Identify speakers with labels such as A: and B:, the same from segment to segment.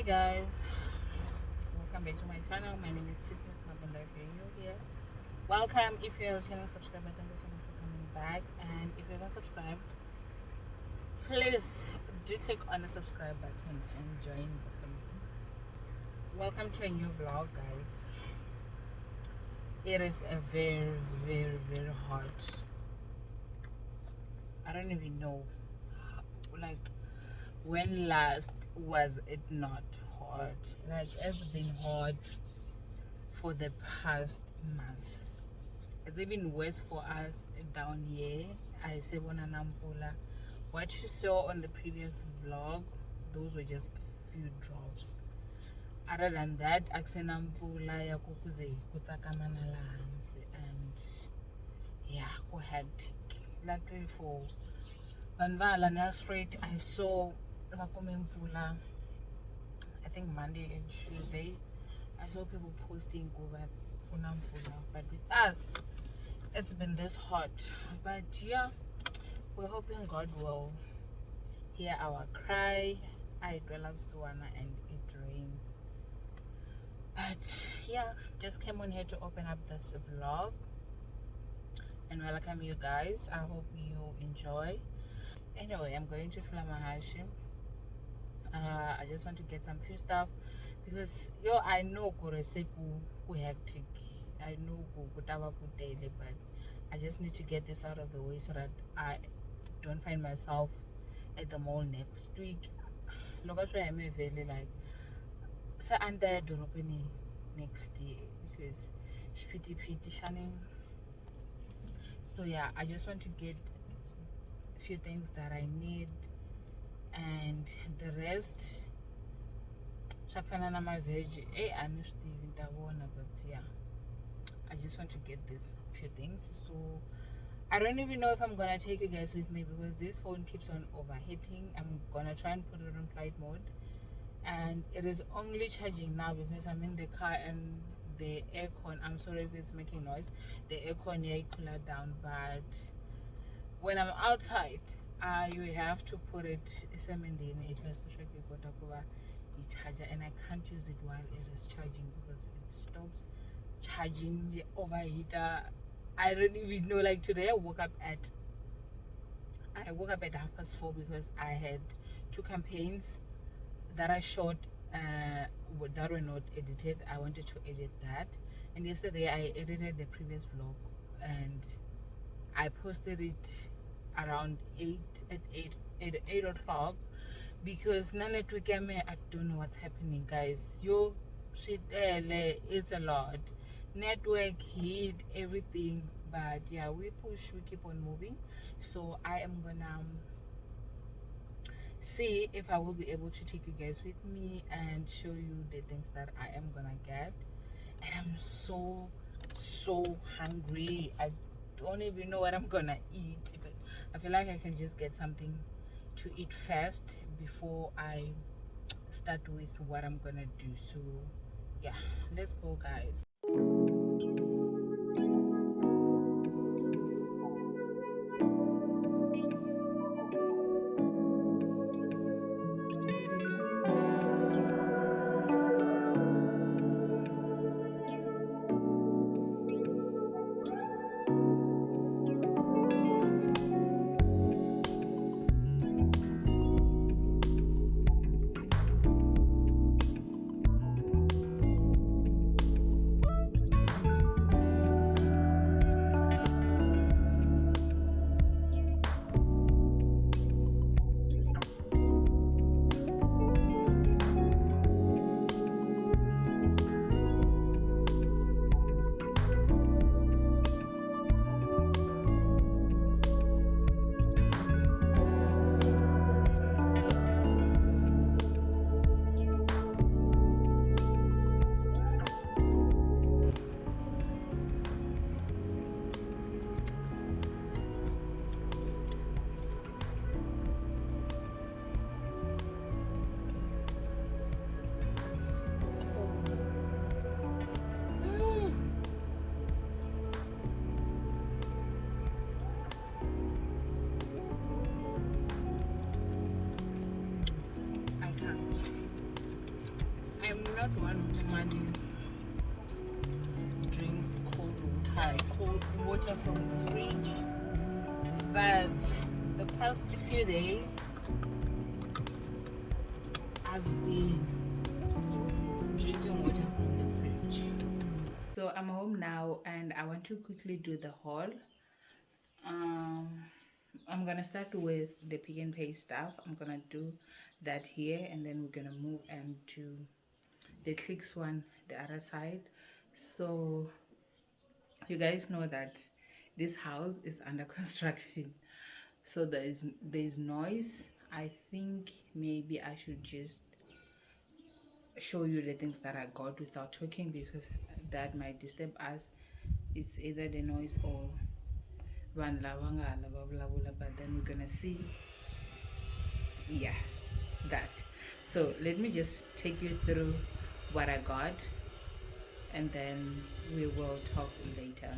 A: Guys, welcome back to my channel. My name is Tisness Mabunda. If you're new here, welcome. If you're a returning subscriber, thank you so much for coming back. And if you haven't subscribed, please do click on the subscribe button and join the family. Welcome to a new vlog, guys. It is a very hot. I don't even know, like, when last was it not hot? Like, it's been hot for the past month. It's even worse for us down here. I say Namvula. What you saw on the previous vlog, those were just a few drops. Other than that, Aksenamvula yakukuze kutakamana lands, and yeah, go hectic. Luckily for Banvala Nasfred, I saw Vakomemvula, I think Monday and Tuesday. I saw people posting over Unamvula, but with us, it's been this hot. But yeah, we're hoping God will hear our cry. I love Suwana and it rains. But yeah, just came on here to open up this vlog and welcome you guys. I hope you enjoy. Anyway, I'm going to Flamahashi. I just want to get some few stuff because I know ku hectic. I know ku daily, but I just need to get this out of the way so that I don't find myself at the mall next week. Look at where I'm really like so under Doropeni next year because pity shining. So yeah, I just want to get a few things that I need, and the rest shakufana my veg but yeah, I just want to get this few things. So I don't even know if I'm gonna take you guys with me because this phone keeps on overheating. I'm gonna try and put it on flight mode, and it is only charging now because I'm in the car and the aircon, I'm sorry if it's making noise, the aircon here cooler down, but when I'm outside, you have to put it charger, and I can't use it while it is charging because it stops charging the overheater. I don't even know. Like today, I woke up at 4:30 because I had 2 campaigns that I shot that were not edited. I wanted to edit that, and yesterday I edited the previous vlog and I posted it around 8 o'clock because na network I don't know what's happening, guys. It's a lot. Network, heat, everything. But yeah, we keep on moving. So I am gonna see if I will be able to take you guys with me and show you the things that I am gonna get. And I'm so hungry. I don't even know what I'm gonna eat, but I feel like I can just get something to eat first before I start with what I'm gonna do. So yeah, let's go, guys. water from the fridge, but the past few days I've been drinking water from the fridge. So I'm home now and I want to quickly do the haul. I'm gonna start with the Picknpay stuff. I'm gonna do that here, and then we're gonna move to the clicks one, the other side. So you guys know that this house is under construction, so there's noise. I think maybe I should just show you the things that I got without talking, because that might disturb us. It's either the noise or one lava, but then we're gonna see. Yeah, that. So let me just take you through what I got, and then we will talk later.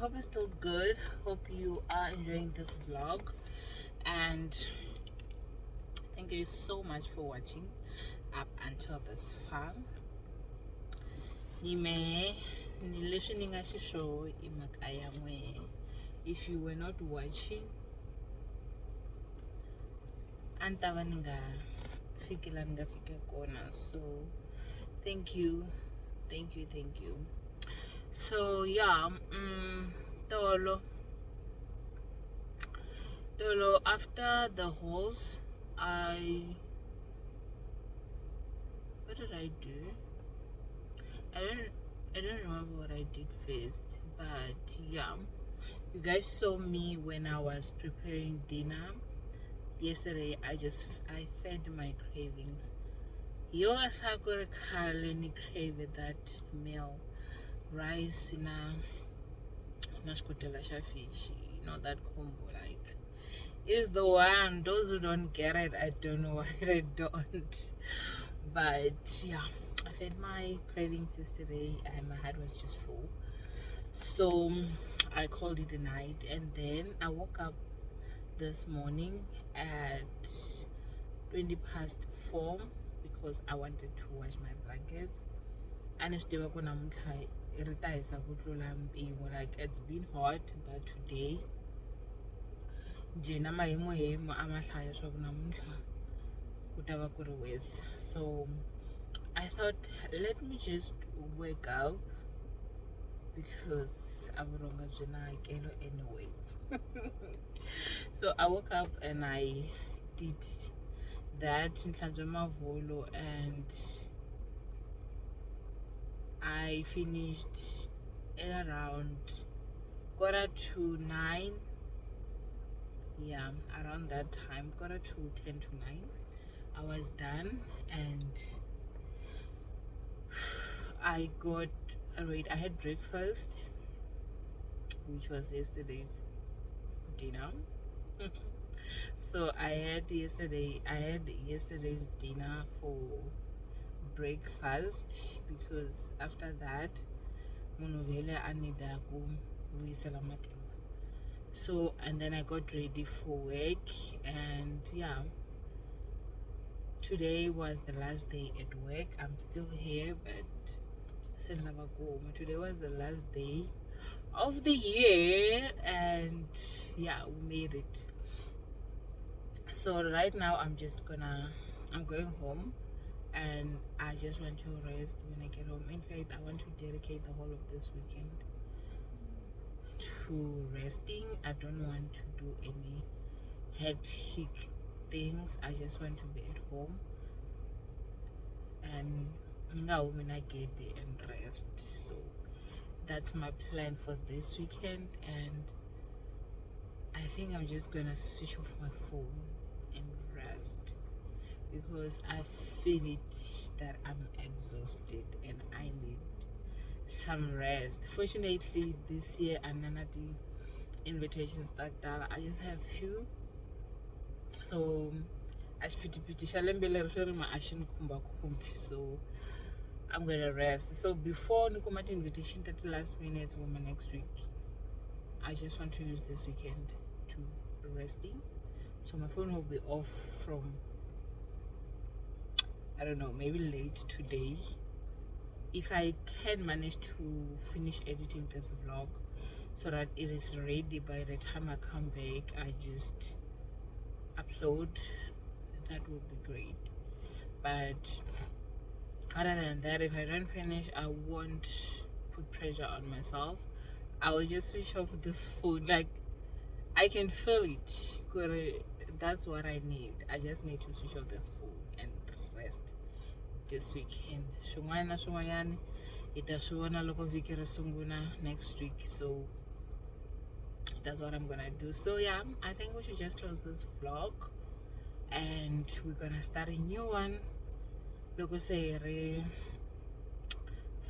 A: hope you're still good. Hope you are enjoying this vlog, and thank you so much for watching up until this far. If you were not watching, so thank you. So yeah, Tolo, after the hauls, what did I do? I don't remember what I did first, but yeah, you guys saw me when I was preparing dinner yesterday. I fed my cravings. Yo, as I got a crave that meal, rice in a nashkotela shafish, that combo, like, is the one. Those who don't get it, I don't know why they don't. But yeah, I fed my cravings yesterday and my head was just full, so I called it a night. And then I woke up this morning at 4:20 because I wanted to wash my blankets. And if they were gonna like, it's been hot, but today so I thought, let me just wake up because I anyway. So I woke up and I did that in Volo, and I finished at around 9:15. Yeah, around that time, 10:45 to 9, I was done, and I got ready. I had breakfast, which was yesterday's dinner. So I had yesterday's dinner for breakfast, because after that I need to. So, and then I got ready for work, and yeah, today was the last day at work. I'm still here, but today was the last day of the year, and yeah, we made it. So right now I'm going home, and I just want to rest when I get home. In fact, I want to dedicate the whole of this weekend to resting. I don't want to do any hectic things. I just want to be at home and get there and rest. So that's my plan for this weekend, and I think I'm just gonna switch off my phone and rest, because I feel it that I'm exhausted and I need some rest. Fortunately, this year ananati invitations like that, I just have few, so so I'm gonna rest. So before Nikomati invitation 30 last minute woman next week, I just want to use this weekend to resting. So my phone will be off from, I don't know, maybe late today. If I can manage to finish editing this vlog so that it is ready by the time I come back, I just upload, that would be great. But other than that, if I don't finish, I won't put pressure on myself. I will just switch off this phone. Like, I can feel it. That's what I need. I just need to switch off this phone and rest this weekend. Next week. So that's what I'm gonna do. So yeah, I think we should just close this vlog, and we're gonna start a new one.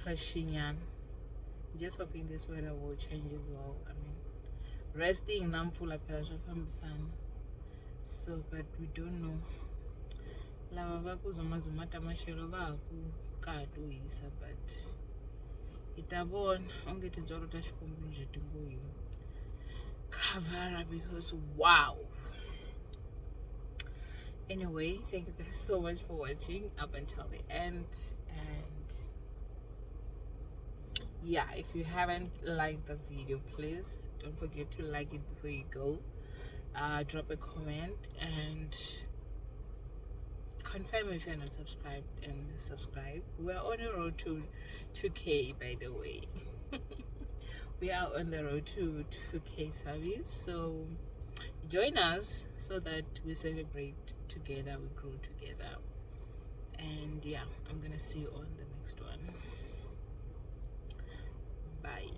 A: Freshing, just hoping this weather will change as well. I mean, resting namfula phela swaphambisana, so but we don't know. Lava vakuzomazumata mashelo vakukatuisa, but itabona ongethi nzolo tashipombe nje tingoyini cover because wow. Anyway, thank you guys so much for watching up until the end, and yeah, if you haven't liked the video, please don't forget to like it before you go. Drop a comment and confirm if you're not subscribed, and subscribe. We're on the road to 2K, by the way. We are on the road to 2K service, so join us so that we celebrate together, we grow together. And yeah, I'm gonna see you on the next one. Bye.